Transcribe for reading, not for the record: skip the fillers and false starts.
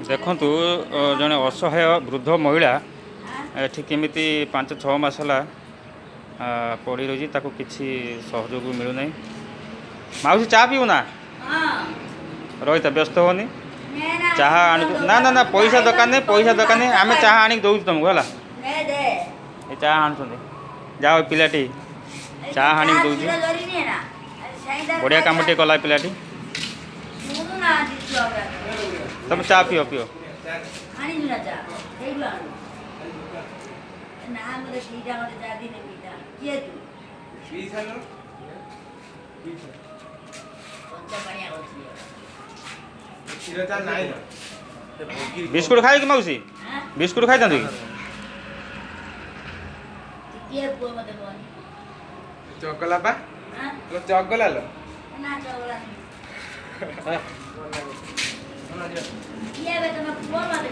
देखु जड़े असहाय वृद्ध महिला एठी केमिति 5-6 मास है पड़ी रही किसी सहयोग मिलूना। माउसी चाह पीऊ ना रही था व्यस्त होनी चाह आनी ना ना ना पैसा दरकार नहीं पैसा दरकार नहीं आम चाह आनी दौर तुमको है चाह आनुंट जाओ पिलाटी चाह आनी दौर बढ़िया कम टे कला पिलाटी तुम चाह पियो पियो बिस्कुट खाए कि मौसी बिस्कुट खाई था चकला पा चकला लो